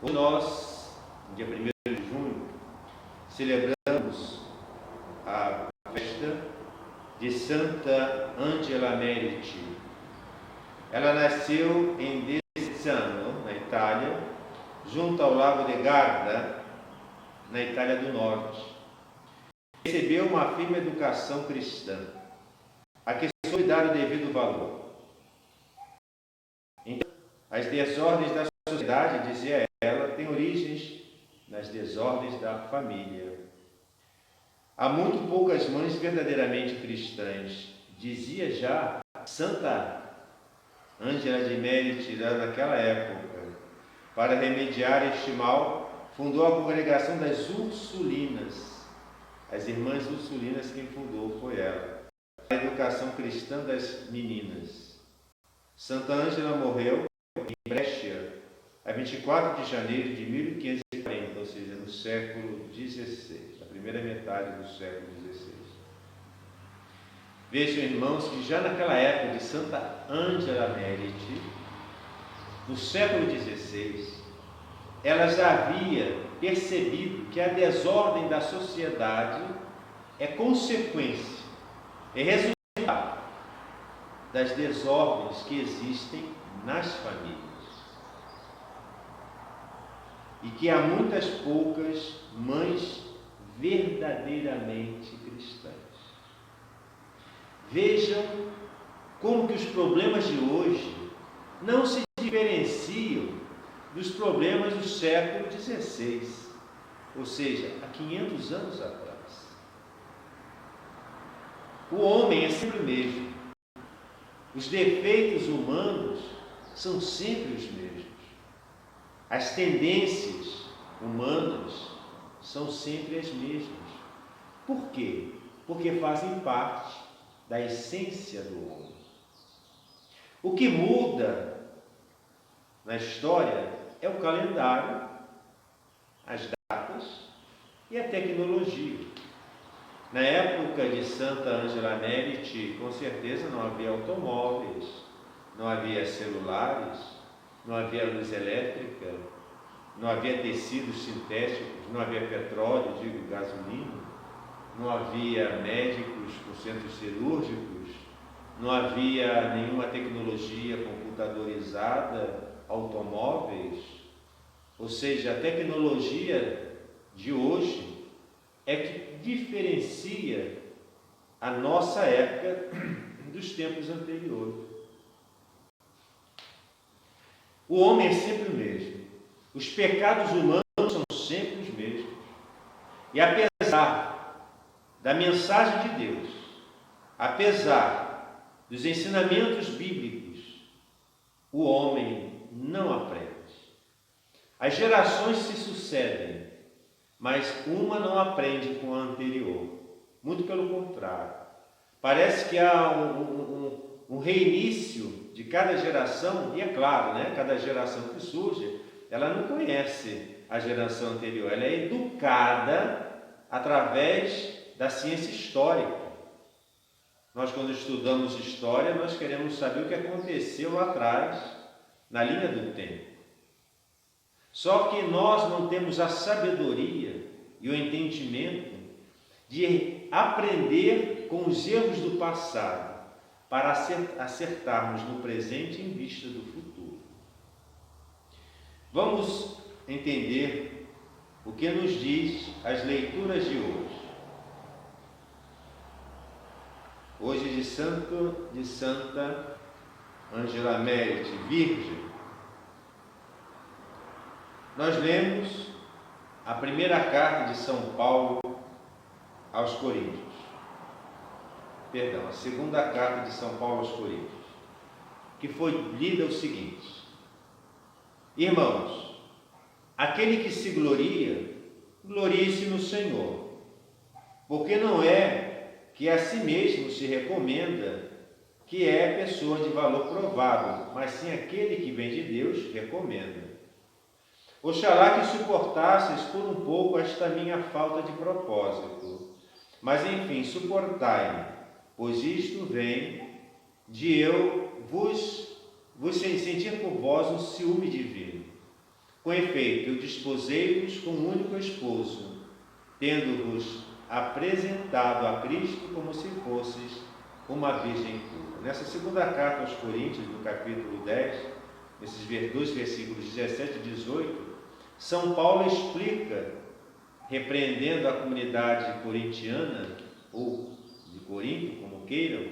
Hoje nós, no dia 1º de junho, celebramos a festa de Santa Angela Meriti. Ela nasceu em Desenzano, na Itália, junto ao lago de Garda, na Itália do Norte. Recebeu uma firme educação cristã, a que soube dar o devido valor. Então, as desordens da sociedade, dizia ela, têm origens nas desordens da família. Há muito poucas mães verdadeiramente cristãs, dizia já Santa Angela de Meriti, naquela época. Para remediar este mal, fundou a congregação das Ursulinas. As irmãs Ursulinas, quem fundou foi ela. A educação cristã das meninas. Santa Ângela morreu em Brescia, a 24 de janeiro de 1540, ou seja, no século XVI, a primeira metade do século XVI. Vejam, irmãos, que já naquela época de Santa Angela Meriti, no século XVI, ela já havia percebido que a desordem da sociedade é consequência, é resultado das desordens que existem nas famílias. E que há muitas poucas mães verdadeiramente cristãs. Vejam como que os problemas de hoje não se diferenciam dos problemas do século XVI, ou seja, há 500 anos atrás. O homem é sempre o mesmo. Os defeitos humanos são sempre os mesmos. As tendências humanas são sempre as mesmas. Por quê? Porque fazem parte da essência do homem. O que muda na história é o calendário, as datas e a tecnologia. Na época de Santa Angela Meriti, com certeza não havia automóveis, não havia celulares, não havia luz elétrica, não havia tecidos sintéticos, não havia petróleo, gasolina, não havia médicos com centros cirúrgicos, não havia nenhuma tecnologia computadorizada, automóveis. Ou seja, a tecnologia de hoje é que diferencia a nossa época dos tempos anteriores. O homem é sempre o mesmo. Os pecados humanos são sempre os mesmos. E apesar da mensagem de Deus, apesar dos ensinamentos bíblicos, o homem não aprende. As gerações se sucedem, mas uma não aprende com a anterior. Muito pelo contrário. Parece que há um reinício de cada geração, e é claro, cada geração que surge, ela não conhece a geração anterior, ela é educada através da ciência histórica. Nós, quando estudamos história, nós queremos saber o que aconteceu lá atrás, na linha do tempo. Só que nós não temos a sabedoria e o entendimento de aprender com os erros do passado, para acertarmos no presente em vista do futuro. Vamos entender o que nos diz as leituras de hoje. Hoje de Santa Angela Meriti, Virgem. Nós lemos a primeira carta de São Paulo aos Coríntios. Perdão, a segunda carta de São Paulo aos Coríntios, que foi lida o seguinte: Irmãos, aquele que se gloria, glorie-se no Senhor, porque não é que a si mesmo se recomenda que é pessoa de valor provável, mas sim aquele que vem de Deus recomenda. Oxalá que suportasseis por um pouco esta minha falta de propósito, mas enfim, suportai-me, pois isto vem de eu vos sentir por vós um ciúme divino. Com efeito, eu desposei-vos com um único esposo, tendo-vos apresentado a Cristo como se fosseis uma virgem pura. Nessa segunda carta aos Coríntios, no capítulo 10, nesses dois versículos 17 e 18, São Paulo explica, repreendendo a comunidade corintiana, ou de Corinto, como queiram,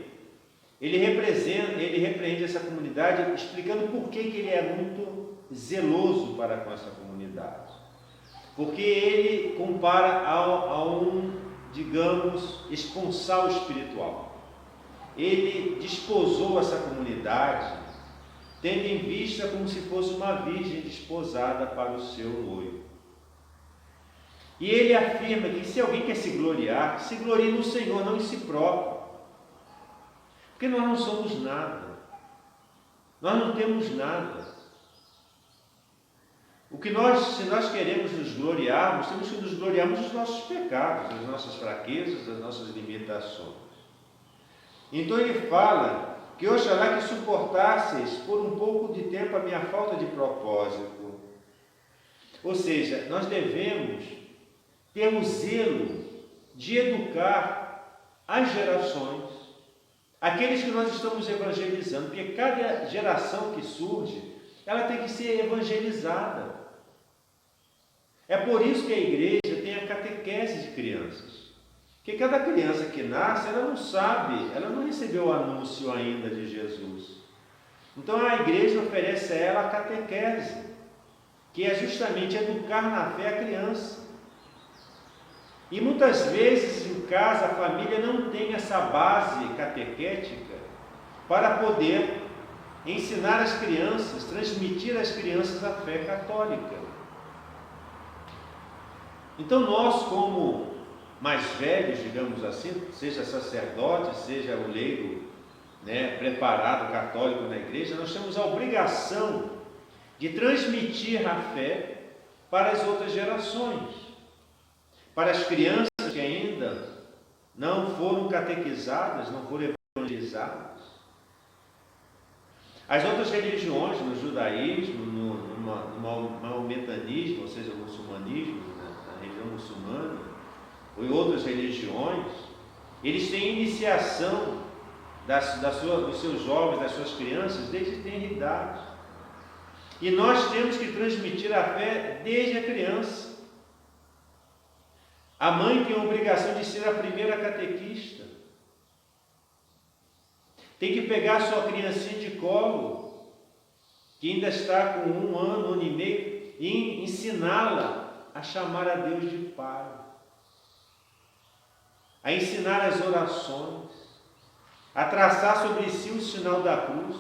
ele repreende essa comunidade explicando por que ele é muito zeloso para com essa comunidade. Porque ele compara a um, digamos, esponsal espiritual. Ele desposou essa comunidade, tendo em vista como se fosse uma virgem desposada para o seu noivo. E ele afirma que se alguém quer se gloriar, que se glorie no Senhor, não em si próprio. Porque nós não somos nada. Nós não temos nada. Se nós queremos nos gloriarmos, temos que nos gloriarmos dos nossos pecados, das nossas fraquezas, das nossas limitações. Então ele fala que oxalá que suportasseis por um pouco de tempo a minha falta de propósito. Ou seja, nós devemos ter o zelo de educar as gerações, aqueles que nós estamos evangelizando, porque cada geração que surge, ela tem que ser evangelizada. É por isso que a igreja tem a catequese de crianças. Porque cada criança que nasce, ela não sabe, ela não recebeu o anúncio ainda de Jesus. Então a igreja oferece a ela a catequese, que é justamente educar na fé a criança. E muitas vezes em casa a família não tem essa base catequética para poder ensinar as crianças, transmitir às crianças a fé católica. Então nós, como mais velhos, digamos assim, seja sacerdote, seja o leigo, preparado católico na igreja, nós temos a obrigação de transmitir a fé para as outras gerações, para as crianças que ainda não foram catequizadas, não foram evangelizadas. As outras religiões, no judaísmo, no maometanismo, ou seja, no muçulmanismo, na religião muçulmana, ou em outras religiões, eles têm iniciação dos seus jovens, das suas crianças, desde tenra idade. E nós temos que transmitir a fé desde a criança. A mãe tem a obrigação de ser a primeira catequista. Tem que pegar a sua criancinha de colo, que ainda está com 1 ano, 1 ano e meio, e ensiná-la a chamar a Deus de Pai, a ensinar as orações, a traçar sobre si o sinal da cruz.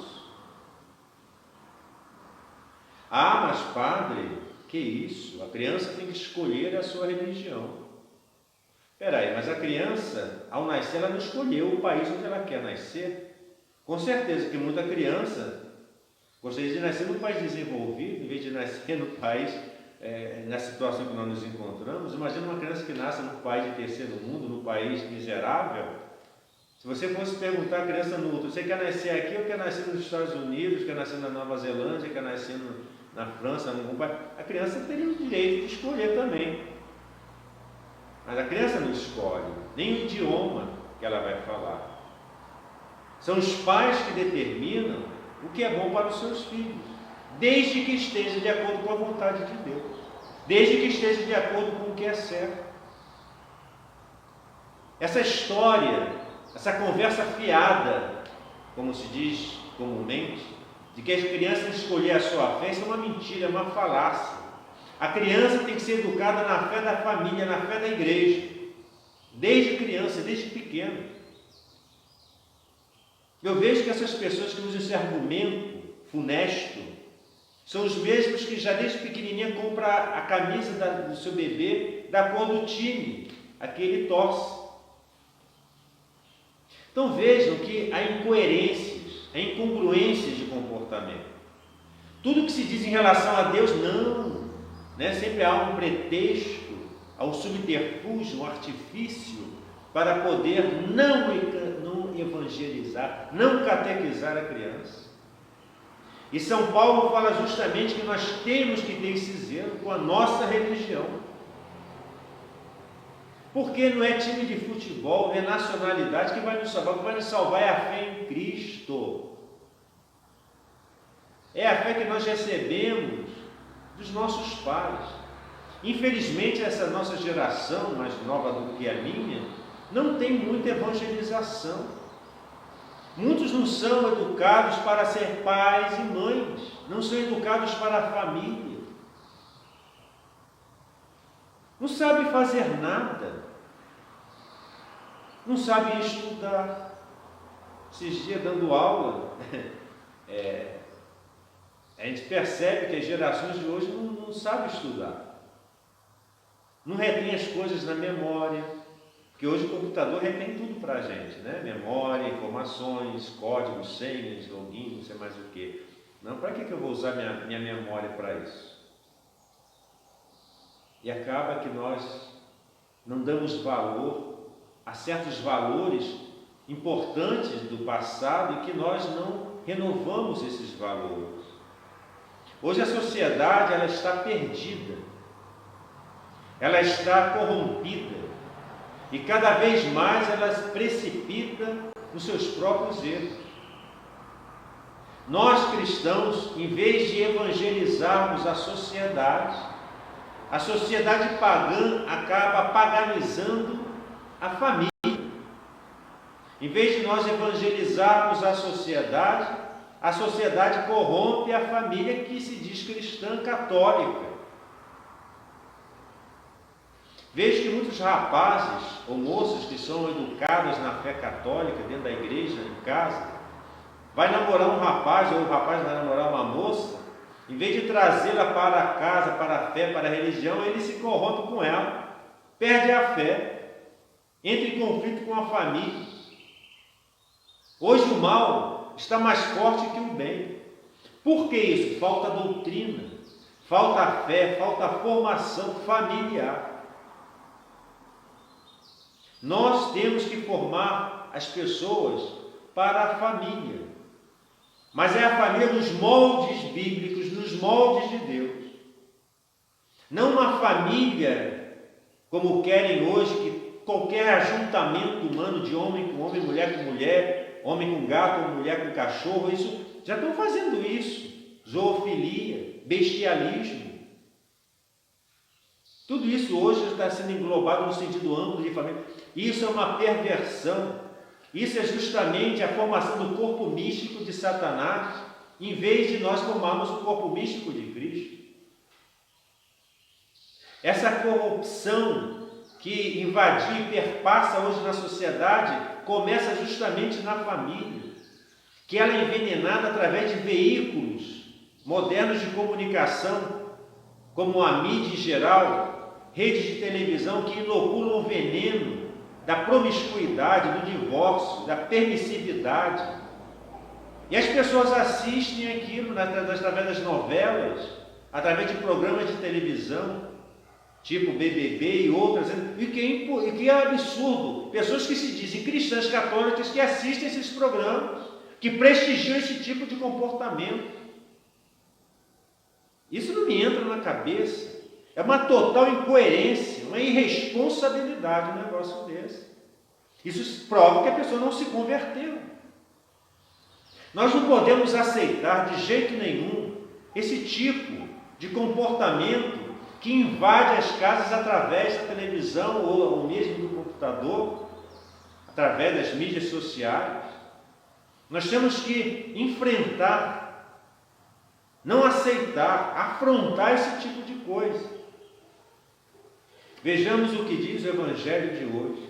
Ah, mas padre, que isso? A criança tem que escolher a sua religião. Espera aí, mas a criança, ao nascer, ela não escolheu o país onde ela quer nascer. Com certeza que muita criança gostaria de nascer num país desenvolvido, em vez de nascer no país, na situação que nós nos encontramos. Imagina uma criança que nasce num país de terceiro mundo, num país miserável. Se você fosse perguntar a criança no outro, você quer nascer aqui ou quer nascer nos Estados Unidos, quer nascer na Nova Zelândia, quer nascer na França, em algum país, a criança teria o direito de escolher também. Mas a criança não escolhe, nem o idioma que ela vai falar. São os pais que determinam o que é bom para os seus filhos, desde que esteja de acordo com a vontade de Deus, desde que esteja de acordo com o que é certo. Essa história, essa conversa fiada, como se diz comumente, de que as crianças escolher a sua fé, isso é uma mentira, é uma falácia. A criança tem que ser educada na fé da família, na fé da igreja, desde criança, desde pequeno. Eu vejo que essas pessoas que usam esse argumento funesto são os mesmos que já desde pequenininha compram a camisa do seu bebê da cor do time a que ele torce. Então vejam que há incoerências, há incongruências de comportamento. Tudo que se diz em relação a Deus, não, sempre há um pretexto, há um subterfúgio, um artifício para poder não evangelizar, não catequizar a criança. E São Paulo fala justamente que nós temos que ter esse zelo com a nossa religião. Porque não é time de futebol, não é nacionalidade que vai nos salvar. O que vai nos salvar é a fé em Cristo. É a fé que nós recebemos dos nossos pais. Infelizmente, essa nossa geração, mais nova do que a minha, não tem muita evangelização. Muitos não são educados para ser pais e mães, não são educados para a família. Não sabe fazer nada, não sabe estudar. Esses dias dando aula, a gente percebe que as gerações de hoje não sabem estudar. Não retém as coisas na memória, porque hoje o computador retém tudo para a gente, né? Memória, informações, códigos, senhas, login, não sei mais o que. Não, para que eu vou usar minha memória para isso? E acaba que nós não damos valor a certos valores importantes do passado e que nós não renovamos esses valores. Hoje a sociedade ela está perdida, ela está corrompida e cada vez mais ela se precipita nos seus próprios erros. Nós cristãos, em vez de evangelizarmos a sociedade pagã acaba paganizando a família. Em vez de nós evangelizarmos a sociedade corrompe a família que se diz cristã católica. Vejo que muitos rapazes ou moças que são educados na fé católica, dentro da igreja, em casa, vai namorar um rapaz ou o rapaz vai namorar uma moça, em vez de trazê-la para casa, para a fé, para a religião, ele se corrompe com ela, perde a fé, entra em conflito com a família. Hoje o mal está mais forte que o bem. Por que isso? Falta doutrina, falta fé, falta formação familiar. Nós temos que formar as pessoas para a família, mas é a família nos moldes bíblicos, nos moldes de Deus. Não uma família como querem hoje, que qualquer ajuntamento humano de homem com homem, mulher com mulher, homem com gato ou mulher com cachorro, isso já estão fazendo isso. Zoofilia, bestialismo. Tudo isso hoje está sendo englobado no sentido amplo de família. Isso é uma perversão. Isso é justamente a formação do corpo místico de Satanás, em vez de nós formarmos o corpo místico de Cristo. Essa corrupção que invadiu e perpassa hoje na sociedade começa justamente na família, que ela é envenenada através de veículos modernos de comunicação, como a mídia em geral, redes de televisão que inoculam o veneno da promiscuidade, do divórcio, da permissividade. E as pessoas assistem aquilo através das novelas, através de programas de televisão, tipo BBB e outras, e que é absurdo. Pessoas que se dizem cristãs católicas que assistem esses programas, que prestigiam esse tipo de comportamento. Isso não me entra na cabeça. É uma total incoerência, uma irresponsabilidade um negócio desse. Isso prova que a pessoa não se converteu. Nós não podemos aceitar de jeito nenhum esse tipo de comportamento que invade as casas através da televisão ou mesmo do computador, através das mídias sociais. Nós temos que enfrentar, não aceitar, afrontar esse tipo de coisa. Vejamos o que diz o Evangelho de hoje.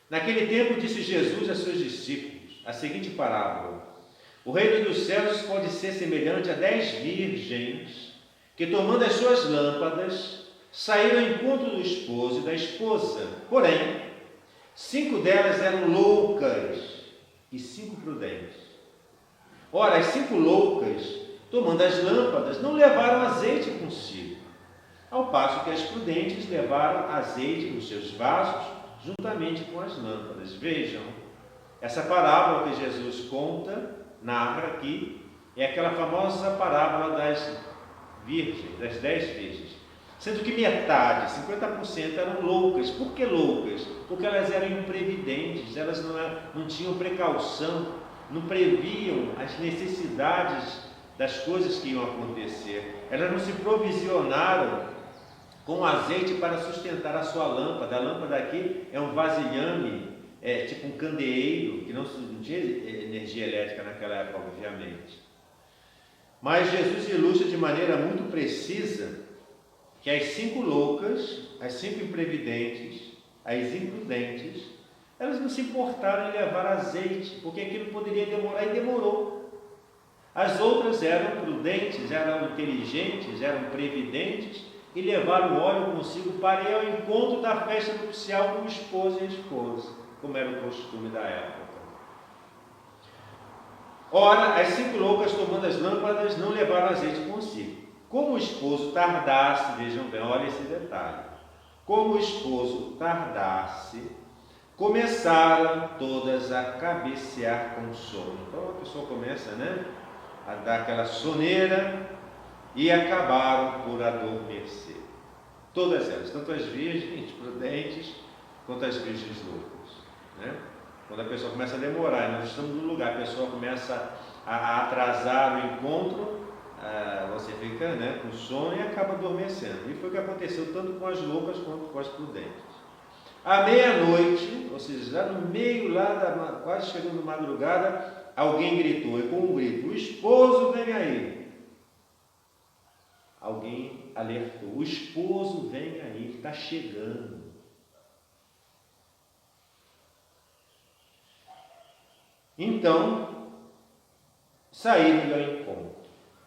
Naquele tempo disse Jesus a seus discípulos a seguinte parábola: o reino dos céus pode ser semelhante a 10 virgens que, tomando as suas lâmpadas, saíram ao encontro do esposo e da esposa. Porém, 5 delas eram loucas e 5 prudentes. Ora, as 5 loucas, tomando as lâmpadas, não levaram azeite consigo, ao passo que as prudentes levaram azeite nos seus vasos, juntamente com as lâmpadas. Vejam, essa parábola que Jesus conta narra aqui é aquela famosa parábola das virgens, das 10 virgens. Sendo que metade, 50%, eram loucas. Por que loucas? Porque elas eram imprevidentes, elas não tinham precaução, não previam as necessidades das coisas que iam acontecer. Elas não se provisionaram com azeite para sustentar a sua lâmpada. A lâmpada aqui é um vasilhame, tipo um candeeiro, que não tinha energia elétrica naquela época, obviamente. Mas Jesus ilustra de maneira muito precisa que as 5 loucas, as 5 imprevidentes, as imprudentes, elas não se importaram em levar azeite, porque aquilo poderia demorar e demorou. As outras eram prudentes, eram inteligentes, eram previdentes e levaram o óleo consigo para ir ao encontro da festa nupcial com o esposo e a esposa, como era o costume da época. Ora, as 5 loucas, tomando as lâmpadas, não levaram azeite consigo. Como o esposo tardasse, vejam bem, olha esse detalhe. Como o esposo tardasse, começaram todas a cabecear com sono. Então a pessoa começa, a dar aquela soneira e acabaram por adormecer. Todas elas, tanto as virgens prudentes quanto as virgens loucas. Quando a pessoa começa a demorar, nós estamos no lugar, a pessoa começa a atrasar o encontro, você fica com sono e acaba adormecendo. E foi o que aconteceu tanto com as loucas quanto com as prudentes. À meia-noite, ou seja, já no meio lá, quase chegando madrugada, alguém gritou, e com um grito: o esposo vem aí. Alguém alertou: o esposo vem aí, está chegando. Então, saíram ao encontro.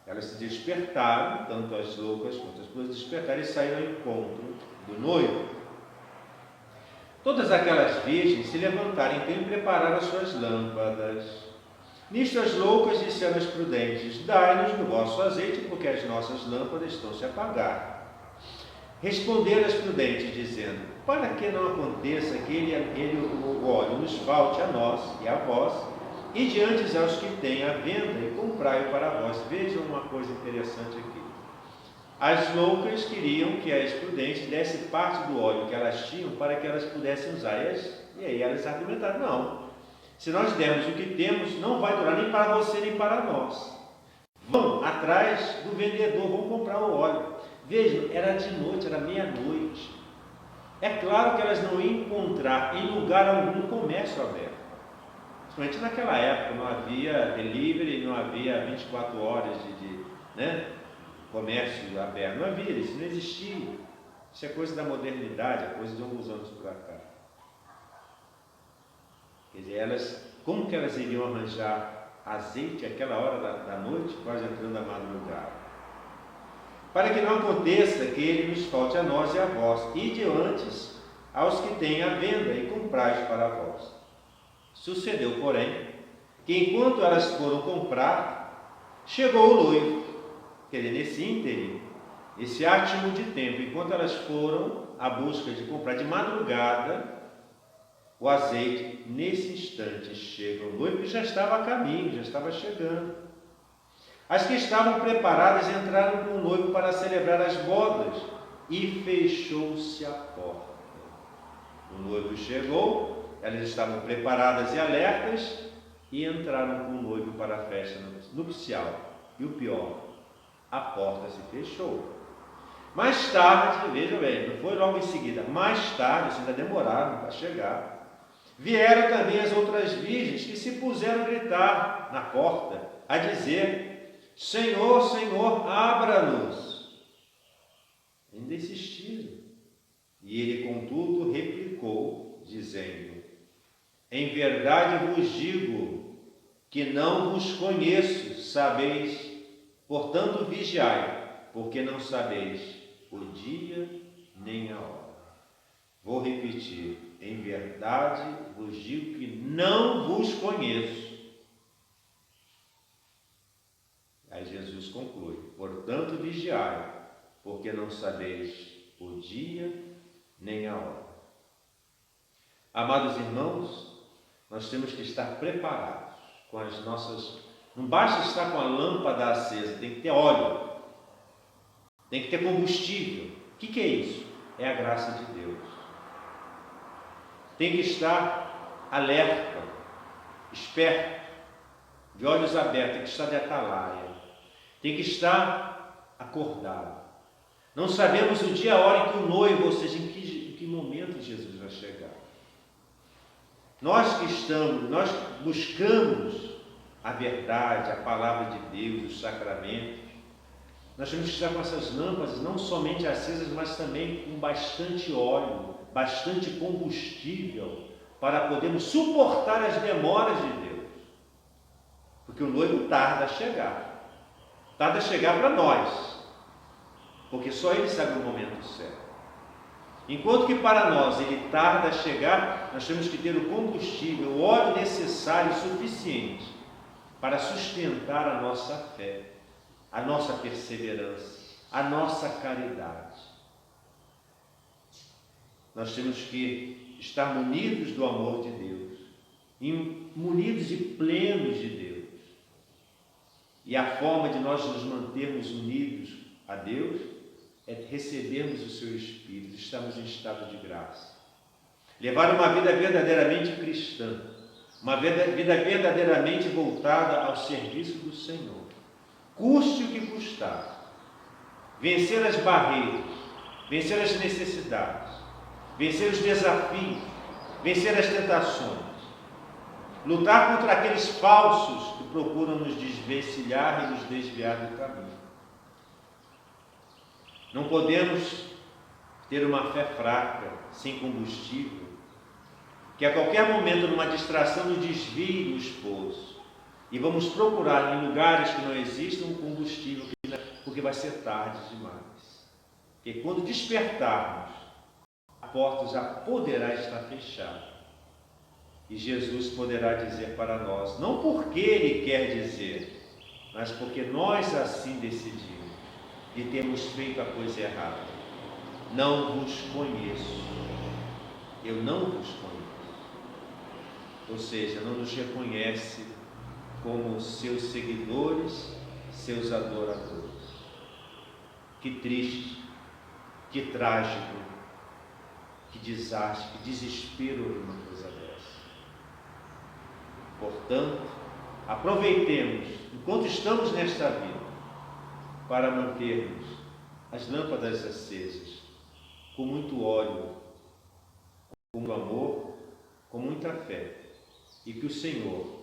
Elas se despertaram, tanto as loucas quanto as prudentes, despertaram e saíram ao encontro do noivo. Todas aquelas virgens se levantaram então e prepararam as suas lâmpadas. Nisto as loucas disseram às prudentes: dai-nos do vosso azeite, porque as nossas lâmpadas estão se apagando. Responderam as prudentes, dizendo: para que não aconteça que o óleo nos falte a nós e a vós, e diante aos que têm a venda, e comprai-o para vós. Vejam uma coisa interessante aqui. As loucas queriam que as prudentes dessem parte do óleo que elas tinham para que elas pudessem usar. E aí elas argumentaram: não, se nós dermos o que temos, não vai durar nem para você nem para nós. Vão atrás do vendedor, vão comprar o óleo. Vejam, era de noite, era meia-noite. É claro que elas não iam encontrar em lugar algum comércio aberto. Principalmente naquela época, não havia delivery, não havia 24 horas de comércio aberto. Não havia, isso não existia. Isso é coisa da modernidade, é coisa de alguns anos para cá. Quer dizer, como que elas iriam arranjar azeite àquela hora da noite, quase entrando a madrugada? Para que não aconteça que ele nos falte a nós e a vós, ide antes aos que têm a venda e comprais para vós. Sucedeu, porém, que enquanto elas foram comprar, chegou o noivo. Quer dizer, nesse ínterim, esse átimo de tempo, enquanto elas foram à busca de comprar de madrugada o azeite, nesse instante chega o noivo, que já estava a caminho, já estava chegando. As que estavam preparadas entraram com o noivo para celebrar as bodas, e fechou-se a porta. O noivo chegou, elas estavam preparadas e alertas, e entraram com o noivo para a festa nupcial. E o pior, a porta se fechou. Mais tarde, veja bem, não foi logo em seguida, mais tarde, ainda demoraram para chegar, vieram também as outras virgens que se puseram a gritar na porta, a dizer: Senhor, Senhor, abra-nos. Ainda insistiram. E ele, contudo, replicou, dizendo: em verdade vos digo que não vos conheço, sabeis, portanto vigiai, porque não sabeis o dia nem a hora. Vou repetir: em verdade vos digo que não vos conheço. Aí Jesus conclui: portanto vigiai, porque não sabeis o dia nem a hora. Amados irmãos, nós temos que estar preparados com as nossas Não basta estar com a lâmpada acesa, tem que ter óleo, tem que ter combustível. O que é isso? É a graça de Deus. Tem que estar alerta, esperto, de olhos abertos, tem que estar de atalaia, tem que estar acordado. Não sabemos o dia e a hora em que o noivo, ou seja, em que momento Jesus vai chegar. Nós buscamos a verdade, a palavra de Deus, os sacramentos. Nós temos que estar com essas lâmpadas não somente acesas, mas também com bastante óleo, bastante combustível, para podermos suportar as demoras de Deus. Porque o noivo tarda a chegar. Tarda a chegar para nós. Porque só Ele sabe o momento certo. Enquanto que para nós Ele tarda a chegar, nós temos que ter o combustível, o óleo necessário, suficiente, para sustentar a nossa fé, a nossa perseverança, a nossa caridade. Nós temos que estar munidos do amor de Deus, munidos e plenos de Deus. E a forma de nós nos mantermos unidos a Deus é recebermos o seu Espírito, estarmos em estado de graça. Levar uma vida verdadeiramente cristã, uma vida verdadeiramente voltada ao serviço do Senhor. Custe o que custar. Vencer as barreiras, vencer as necessidades, vencer os desafios, vencer as tentações. Lutar contra aqueles falsos que procuram nos desvencilhar e nos desviar do caminho. Não podemos ter uma fé fraca, sem combustível, que a qualquer momento, numa distração, nos desvie do esposo. E vamos procurar em lugares que não existam um combustível, porque vai ser tarde demais. Porque quando despertarmos, a porta já poderá estar fechada. E Jesus poderá dizer para nós, não porque Ele quer dizer, mas porque nós assim decidimos, de termos feito a coisa errada. Não vos conheço. Eu não vos conheço. Ou seja, não nos reconhece como seus seguidores, seus adoradores. Que triste, que trágico, que desastre, que desespero ouvir uma coisa dessa. Portanto, aproveitemos, enquanto estamos nesta vida, para mantermos as lâmpadas acesas, com muito óleo, com muito amor, com muita fé, e que o Senhor